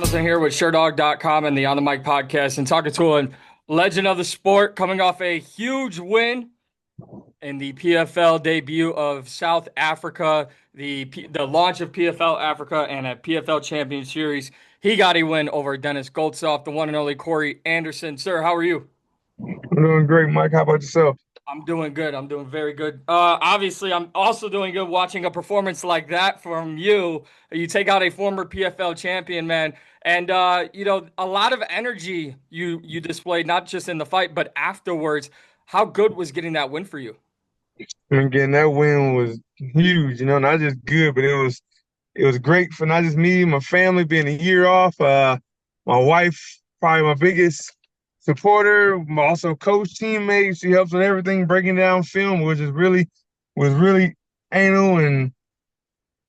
Donaldson here with SureDog.com and the On the Mic podcast, and talking to a legend of the sport coming off a huge win in the PFL debut of South Africa, the launch of PFL Africa and a PFL Champion Series. He got a win over Denis Goltsov, the one and only Corey Anderson. Sir, how are you? I'm doing great, Mike. How about yourself? I'm doing good. I'm doing very good. Obviously, I'm also doing good watching a performance like that from you. You take out a former PFL champion, man, and a lot of energy you displayed, not just in the fight, but afterwards. How good was getting that win for you? And again, that win was huge, not just good, but it was great for not just me, my family being a year off. My wife, probably my biggest supporter, also coach, teammate. She helps with everything, breaking down film, which is really anal and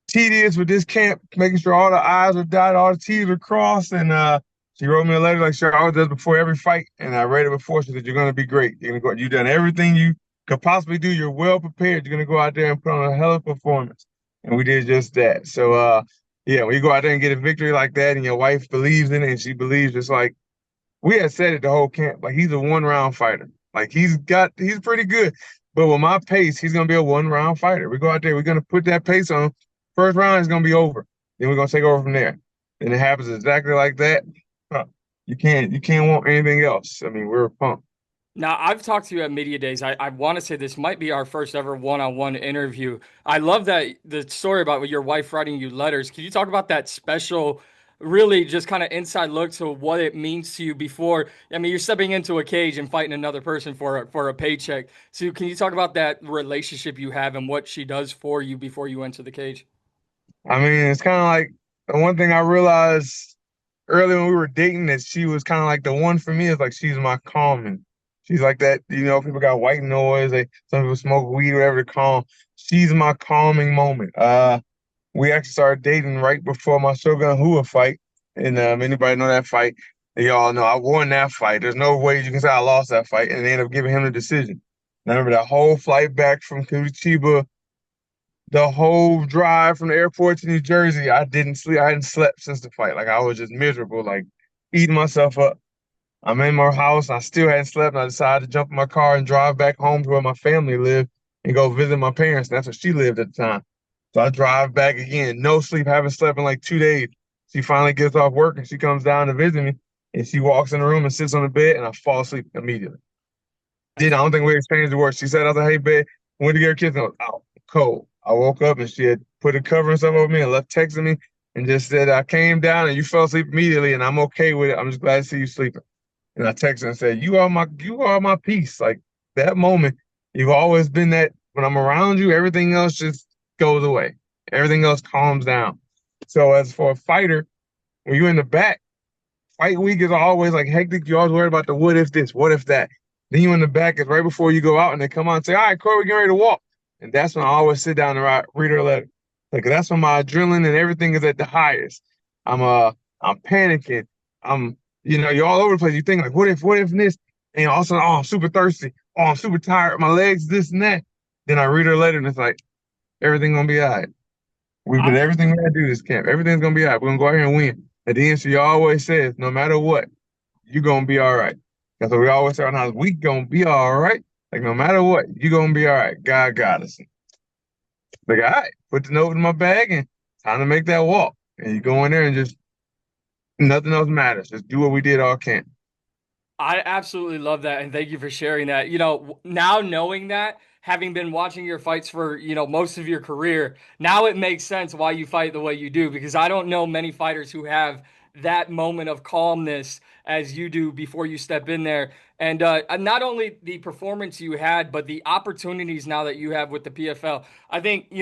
tedious with this camp, making sure all the I's are dotted, all the T's are crossed. And she wrote me a letter like she always does before every fight. And I read it before. She said, "You're gonna be great. You're gonna go. You've done everything you could possibly do. You're well prepared. You're gonna go out there and put on a hell of a performance." And we did just that. So yeah, when you go out there and get a victory like that, and your wife believes in it, and she believes, just like we had said it the whole camp, like he's a 1 round fighter. Like he's pretty good. But with my pace, he's gonna be a 1 round fighter. We go out there, we're gonna put that pace on. First round is gonna be over. Then we're gonna take over from there. And it happens exactly like that. Huh. You can't want anything else. I mean, we're pumped. Now, I've talked to you at Media Days. I want to say this might be our first ever one-on-one interview. I love that the story about your wife writing you letters. Can you talk about that special, really just kind of inside look to what it means to you before? I mean, you're stepping into a cage and fighting another person for a paycheck. So, can you talk about that relationship you have and what she does for you before you enter the cage? I mean, it's kind of like the one thing I realized early when we were dating that she was kind of like the one for me is like she's my calming. She's like that, people got white noise, some people smoke weed, whatever to calm. She's my calming moment. We actually started dating right before my Shogun Hua fight. And anybody know that fight? They all know I won that fight. There's no way you can say I lost that fight. And they ended up giving him the decision. And I remember that whole flight back from Curitiba, the whole drive from the airport to New Jersey, I didn't sleep. I hadn't slept since the fight. Like I was just miserable, like eating myself up. I'm in my house. I still hadn't slept. And I decided to jump in my car and drive back home to where my family lived and go visit my parents. And that's where she lived at the time. So I drive back again, no sleep, haven't slept in like 2 days. She finally gets off work and she comes down to visit me. And she walks in the room and sits on the bed, and I fall asleep immediately. I don't think we exchanged the words. She said, I was like, "Hey, babe, when to get her kids?" And I was out cold. I woke up and she had put a cover and stuff over me and left texting me and just said, "I came down and you fell asleep immediately, and I'm okay with it. I'm just glad to see you sleeping." And I texted her and said, "You are my peace." Like that moment, you've always been that. When I'm around you, everything else just goes away. Everything else calms down. So as for a fighter, when you're in the back, fight week is always like hectic. You always worried about the what if this, what if that. Then you in the back is right before you go out, and they come out and say, "All right, Corey, we're getting ready to walk." And that's when I always sit down and read her letter. Like that's when my adrenaline and everything is at the highest. I'm I'm panicking. You're all over the place. You think like, what if this? And all of a sudden, oh, I'm super thirsty. Oh, I'm super tired. My legs, this and that. Then I read her letter and it's like, everything gonna be all right. We did everything we had to do this camp. Everything's gonna be all right. We're gonna go out here and win. At the end, she always says, no matter what, you're gonna be all right. That's what we always say on house. We gonna be all right. Like no matter what, you're gonna be all right. God got us. Like, all right, put the note in my bag and time to make that walk. And you go in there and just nothing else matters. Just do what we did all camp. I absolutely love that, and thank you for sharing that. Now knowing that, having been watching your fights for, most of your career, now it makes sense why you fight the way you do, because I don't know many fighters who have that moment of calmness as you do before you step in there. And not only the performance you had, but the opportunities now that you have with the PFL. I think,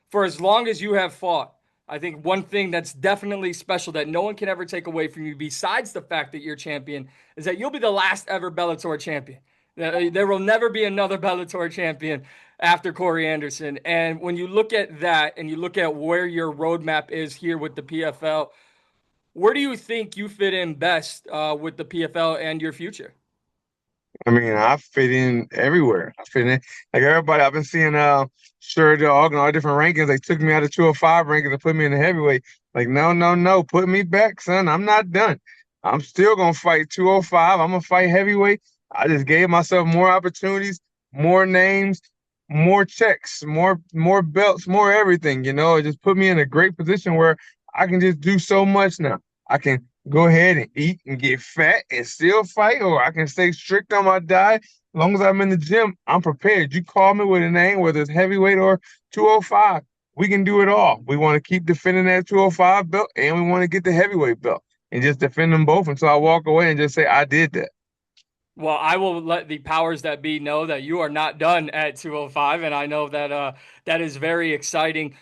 for as long as you have fought, I think one thing that's definitely special that no one can ever take away from you, besides the fact that you're champion, is that you'll be the last ever Bellator champion. There will never be another Bellator champion after Corey Anderson. And when you look at that and you look at where your roadmap is here with the PFL, where do you think you fit in best with the PFL and your future? I mean, I fit in everywhere. I fit in like everybody. I've been seeing Sure Dog and all different rankings. They took me out of 205 rankings and put me in the heavyweight. Like, no, no, no. Put me back, son. I'm not done. I'm still gonna fight 205. I'm gonna fight heavyweight. I just gave myself more opportunities, more names, more checks, more belts, more everything. It just put me in a great position where I can just do so much now. I can go ahead and eat and get fat and still fight, or I can stay strict on my diet. As long as I'm in the gym, I'm prepared. You call me with a name, whether it's heavyweight or 205, we can do it all. We want to keep defending that 205 belt and we want to get the heavyweight belt and just defend them both until I walk away and just say, I did that. Well, I will let the powers that be know that you are not done at 205, and I know that that is very exciting.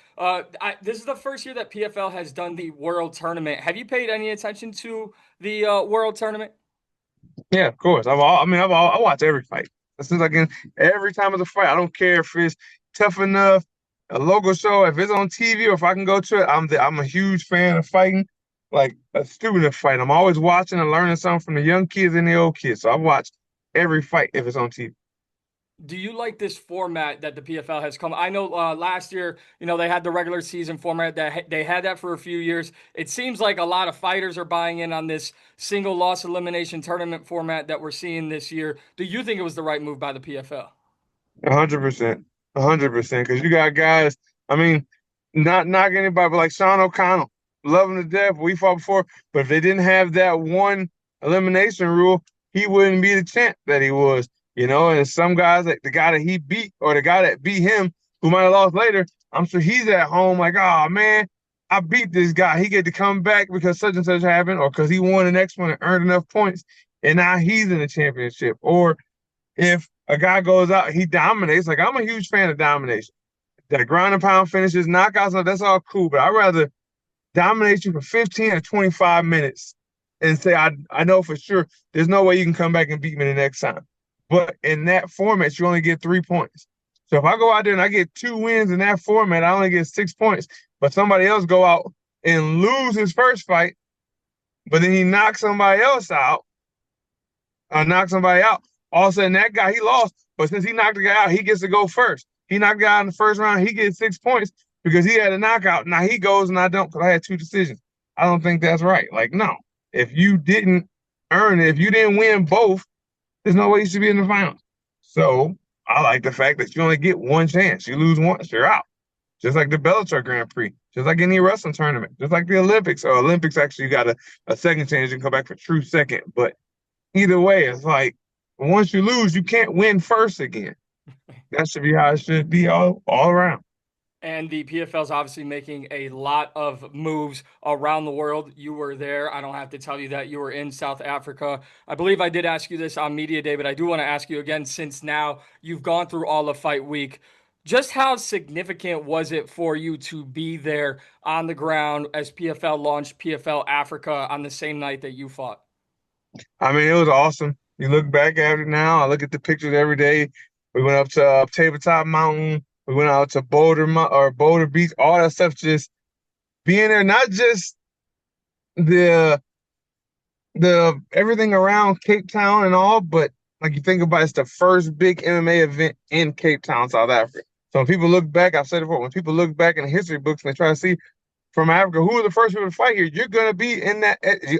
This is the first year that PFL has done the World Tournament. Have you paid any attention to the World Tournament? Yeah, of course. I watch every fight. Since I can, every time it's a fight, I don't care if it's tough enough, a local show, if it's on TV or if I can go to it. I'm a huge fan of fighting, like a student of fight. I'm always watching and learning something from the young kids and the old kids. So I watch every fight if it's on TV. Do you like this format that the PFL has come? I know last year, they had the regular season format that they had that for a few years. It seems like a lot of fighters are buying in on this single loss elimination tournament format that we're seeing this year. Do you think it was the right move by the PFL? 100%. 100%. Because you got guys, I mean, not knocking anybody, but like Sean O'Connell, love him to death. We fought before, but if they didn't have that one elimination rule, he wouldn't be the champ that he was. And some guys, like the guy that he beat or the guy that beat him, who might have lost later, I'm sure he's at home like, oh man, I beat this guy. He get to come back because such and such happened, or because he won the next one and earned enough points, and now he's in the championship. Or if a guy goes out, he dominates. Like I'm a huge fan of domination. That ground and pound finishes, knockouts, that's all cool. But I'd rather dominate you for 15 or 25 minutes and say, I know for sure there's no way you can come back and beat me the next time. But in that format, you only get 3 points. So if I go out there and I get 2 wins in that format, I only get 6 points. But somebody else go out and lose his first fight, but then he knocks somebody else out knock somebody out. All of a sudden, that guy, he lost. But since he knocked the guy out, he gets to go first. He knocked the guy out in the first round. He gets 6 points because he had a knockout. Now he goes and I don't because I had two decisions. I don't think that's right. Like, no. If you didn't earn it, if you didn't win both, there's no way you should be in the finals. So I like the fact that you only get one chance. You lose once, you're out. Just like the Bellator Grand Prix, just like any wrestling tournament, just like the Olympics. Or Olympics, actually, you got a second chance. You can come back for true second. But either way, it's like once you lose, you can't win first again. That should be how it should be all around. And the PFL is obviously making a lot of moves around the world. You were there. I don't have to tell you that you were in South Africa. I believe I did ask you this on Media Day, but I do want to ask you again since now you've gone through all of Fight Week. Just how significant was it for you to be there on the ground as PFL launched PFL Africa on the same night that you fought? I mean, it was awesome. You look back at it now. I look at the pictures every day. We went up to Tabletop Mountain. We went out to Boulder Beach. All that stuff. Just being there, not just the everything around Cape Town and all, but like you think about it, it's the first big MMA event in Cape Town, South Africa. So when people look back, I've said it before, when people look back in the history books and they try to see from Africa who were the first people to fight here, you're gonna be in that.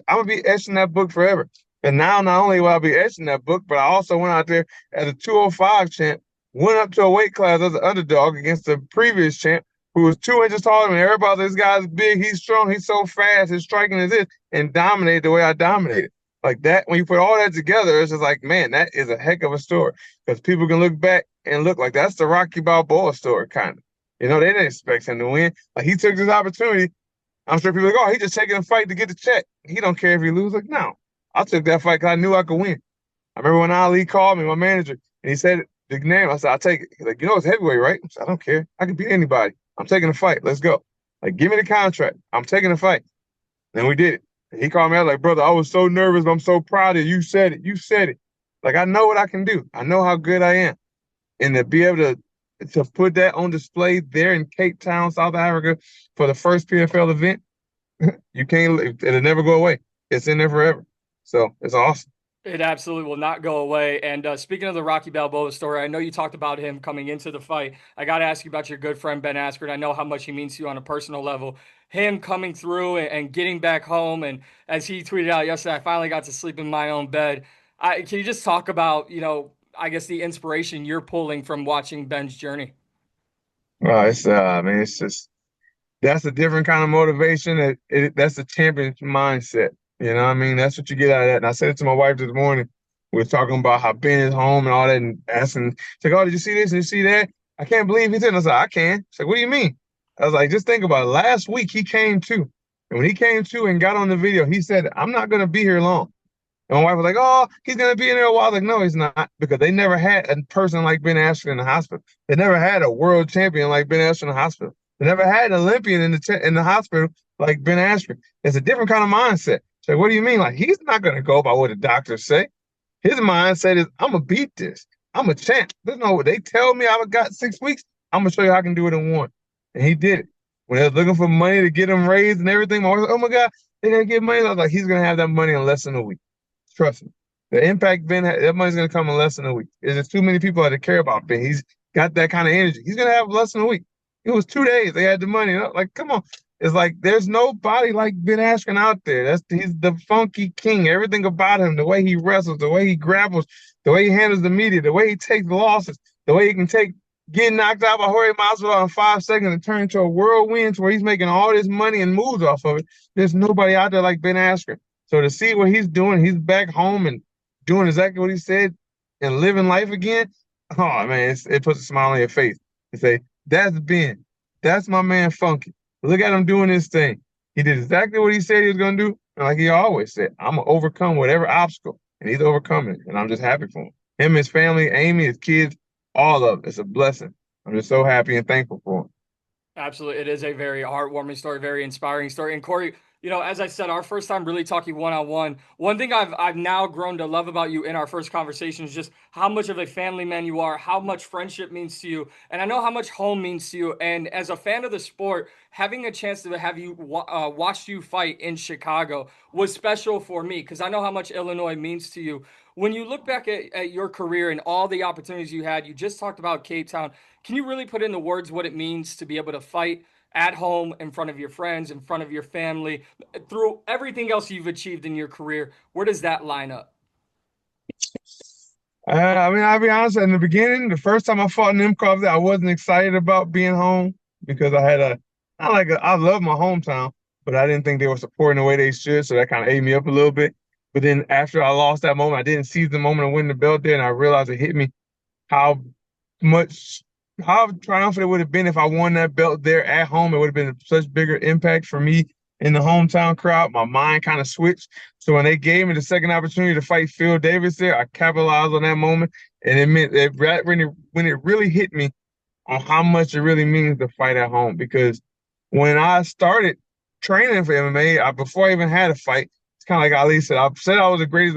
I'm gonna be etched in that book forever. And now, not only will I be etched in that book, but I also went out there as a 205 champ, went up to a weight class as an underdog against the previous champ, who was 2 inches taller than me. Everybody, this guy's big, he's strong, he's so fast, his striking is this, and dominated the way I dominated. Like that, when you put all that together, it's just like, man, that is a heck of a story. Because people can look back and look like that's the Rocky Balboa story, kind of. They didn't expect him to win. Like he took this opportunity. I'm sure people are like, oh, he just taking a fight to get the check. He don't care if he loses. Like, no, I took that fight because I knew I could win. I remember when Ali called me, my manager, and he said the name. I said, I'll take it. He's like, it's heavyweight, right? I said, I don't care. I can beat anybody. I'm taking the fight. Let's go. Like, give me the contract. I'm taking the fight. And we did it. And he called me out like, brother, I was so nervous, but I'm so proud of you. You said it. You said it. Like, I know what I can do. I know how good I am. And to be able to put that on display there in Cape Town, South Africa, for the first PFL event, you can't. It'll never go away. It's in there forever. So it's awesome. It absolutely will not go away. And speaking of the Rocky Balboa story, I know you talked about him coming into the fight. I got to ask you about your good friend Ben Askren. I know how much he means to you on a personal level. Him coming through and getting back home, and as he tweeted out yesterday, I finally got to sleep in my own bed. Can you just talk about, I guess the inspiration you're pulling from watching Ben's journey? It's man, it's just that's a different kind of motivation. That's a champion mindset. You know what I mean? That's what you get out of that. And I said it to my wife this morning. We were talking about how Ben is home and all that, and asking, she's like, "Oh, did you see this? Did you see that? I can't believe he's in." I was like, "I can." She's like, "What do you mean?" I was like, "Just think about it. Last week he came to, and when he came to and got on the video, he said, 'I'm not gonna be here long.'" And my wife was like, "Oh, he's gonna be in there a while." I was like, "No, he's not," because they never had a person like Ben Askren in the hospital. They never had a world champion like Ben Askren in the hospital. They never had an Olympian in the hospital like Ben Askren. It's a different kind of mindset. So what do you mean? Like he's not gonna go by what the doctors say. His mindset is, "I'm gonna beat this. I'm a champ. There's no they tell me I've got 6 weeks. I'm gonna show you how I can do it in one." And he did it. When they was looking for money to get him raised and everything, my wife was like, "Oh my God, they're gonna get money." I was like, "He's gonna have that money in less than a week. Trust me." The impact Ben that money's gonna come in less than a week. There's just too many people that care about Ben. He's got that kind of energy. He's gonna have less than a week. It was 2 days. They had the money. Like, come on. It's like there's nobody like Ben Askren out there. He's the funky king. Everything about him, the way he wrestles, the way he grapples, the way he handles the media, the way he takes losses, the way he can take getting knocked out by Jorge Masvidal in 5 seconds and turn into a whirlwind to where he's making all this money and moves off of it. There's nobody out there like Ben Askren. So to see what he's doing, he's back home and doing exactly what he said and living life again. Oh man, it puts a smile on your face. You say, "That's Ben. That's my man Funky. Look at him doing this thing. He did exactly what he said he was gonna do. And like he always said, I'm gonna overcome whatever obstacle. And he's overcoming it. And I'm just happy for him. Him, his family, Amy, his kids, all of it. It's a blessing. I'm just so happy and thankful for him. Absolutely. It is a very heartwarming story, very inspiring story. And Corey, as I said, our first time really talking one on one. One thing I've now grown to love about you in our first conversation is just how much of a family man you are, how much friendship means to you, and I know how much home means to you. And as a fan of the sport, having a chance to have you watch you fight in Chicago was special for me because I know how much Illinois means to you. When you look back at your career and all the opportunities you had, you just talked about Cape Town. Can you really put into words what it means to be able to fight at home in front of your friends, in front of your family, through everything else you've achieved in your career? Where does that line up? I mean, I'll be honest, in the beginning, the first time I fought Nemkov, I wasn't excited about being home because I love my hometown, but I didn't think they were supporting the way they should. So that kind of ate me up a little bit. But then after I lost that moment, I didn't seize the moment of winning the belt there. And I realized it hit me how much, how triumphant it would have been if I won that belt there at home. It would have been such bigger impact for me in the hometown crowd. My mind kind of switched. So when they gave me the second opportunity to fight Phil Davis there, I capitalized on that moment. And it meant that when it really hit me on how much it really means to fight at home. Because when I started training for MMA, before I even had a fight, it's kind of like Ali said I was the greatest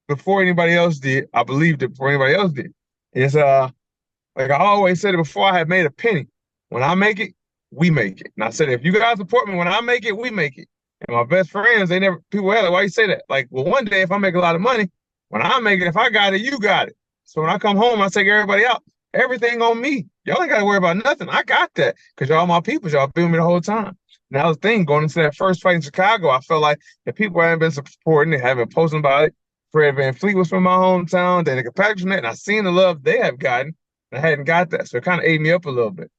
before anybody else did. I believed it before anybody else did. It's like I always said it before I had made a penny. When I make it, we make it. And I said, if you guys support me, when I make it, we make it. And my best friends, people were like, why you say that? Like, well, one day if I make a lot of money, when I make it, if I got it, you got it. So when I come home, I take everybody out. Everything on me. Y'all ain't got to worry about nothing. I got that because y'all my people. Y'all been with me the whole time. And that was the thing going into that first fight in Chicago. I felt like the people hadn't been supporting, they haven't been posting about it. Fred Van Fleet was from my hometown. Danica Patrick, and I seen the love they have gotten. I hadn't got that. So it kind of ate me up a little bit.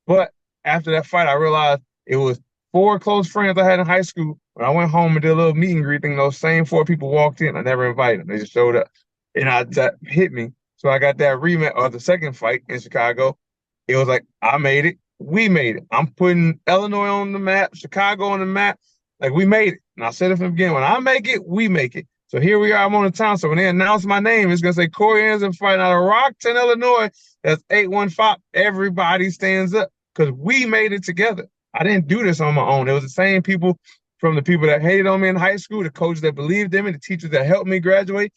But after that fight, I realized it was 4 close friends I had in high school. When I went home and did a little meet and greet thing, those same 4 people walked in. I never invited them. They just showed up. And that hit me. So I got that rematch of the second fight in Chicago. It was like, I made it. We made it. I'm putting Illinois on the map, Chicago on the map. Like, we made it. And I said it from the beginning. When I make it, we make it. So here we are. I'm on the town. So when they announce my name, it's going to say Corey Anderson fighting out of Rockton, Illinois. That's 815. Everybody stands up because we made it together. I didn't do this on my own. It was the same people, from the people that hated on me in high school, the coaches that believed in me, the teachers that helped me graduate,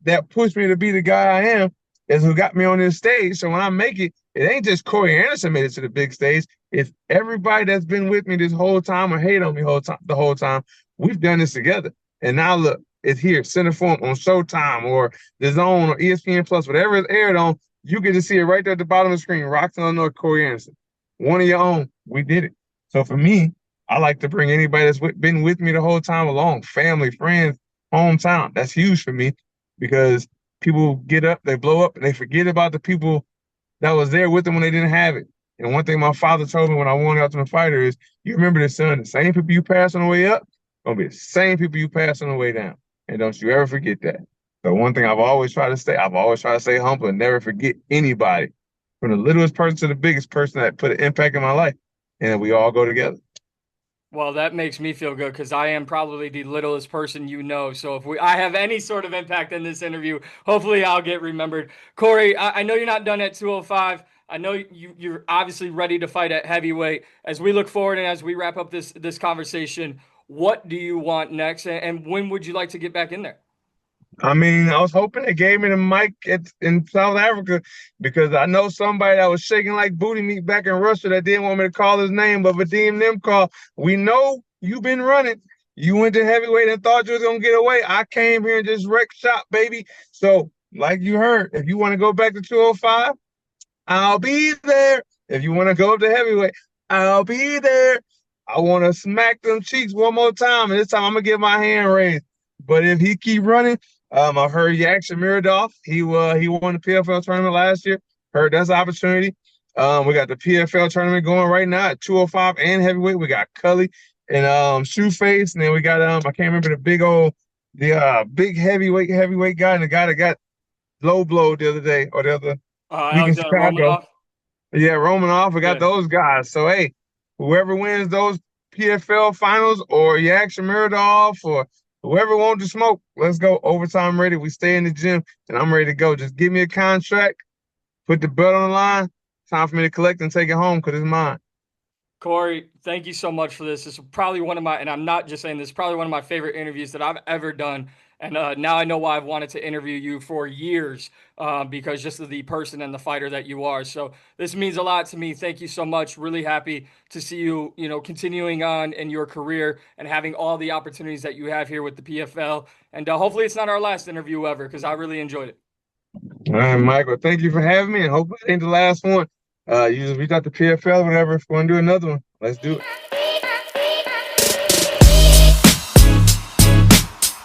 that pushed me to be the guy I am, is who got me on this stage. So when I make it, it ain't just Corey Anderson made it to the big stage. It's everybody that's been with me this whole time or hate on me the whole time. We've done this together. And now look, is here, center form on Showtime or The Zone or ESPN Plus, whatever it's aired on, you get to see it right there at the bottom of the screen. Roxanne North, Corey Anderson. One of your own. We did it. So for me, I like to bring anybody that's been with me the whole time along, family, friends, hometown. That's huge for me because people get up, they blow up, and they forget about the people that was there with them when they didn't have it. And one thing my father told me when I won the Ultimate Fighter is, you remember this, son, the same people you pass on the way up, gonna be the same people you pass on the way down. And don't you ever forget that. So one thing I've always tried to stay humble and never forget anybody, from the littlest person to the biggest person that put an impact in my life. And we all go together. Well, that makes me feel good because I am probably the littlest person you know. So if I have any sort of impact in this interview, hopefully I'll get remembered. Corey, I know you're not done at 205. I know you're obviously ready to fight at heavyweight. As we look forward and as we wrap up this conversation, what do you want next, and when would you like to get back in there? I mean, I was hoping they gave me the mic in South Africa because I know somebody that was shaking like booty meat back in Russia that didn't want me to call his name, but Vadim Nemkov, we know you've been running. You went to heavyweight and thought you was gonna get away. I came here and just wrecked shop, baby. So, like you heard, if you want to go back to 205, I'll be there. If you want to go up to heavyweight, I'll be there. I want to smack them cheeks one more time, and this time I'm gonna get my hand raised. But if he keep running, I've heard Yak Shamirodov. He won the PFL tournament last year. Heard that's an opportunity. We got the PFL tournament going right now at 205 and heavyweight. We got Cully and Shoeface, and then we got I can't remember the big heavyweight guy and the guy that got low blow the other day or the other week in Alexander Chicago. Romanov. Yeah, Romanoff. We got Yeah. those guys. So hey, whoever wins those PFL finals or Yak Shamirodov or whoever wants to smoke, let's go. Overtime ready. We stay in the gym and I'm ready to go. Just give me a contract, put the belt on the line. Time for me to collect and take it home because it's mine. Corey, thank you so much for this. This is probably one of my, and I'm not just saying this, is probably one of my favorite interviews that I've ever done. And now I know why I've wanted to interview you for years, because just of the person and the fighter that you are. So this means a lot to me. Thank you so much. Really happy to see you, continuing on in your career and having all the opportunities that you have here with the PFL. And hopefully it's not our last interview ever because I really enjoyed it. All right, Michael. Thank you for having me and hopefully it ain't the last one. You just reach out to PFL, whatever. If you want to do another one, let's do it.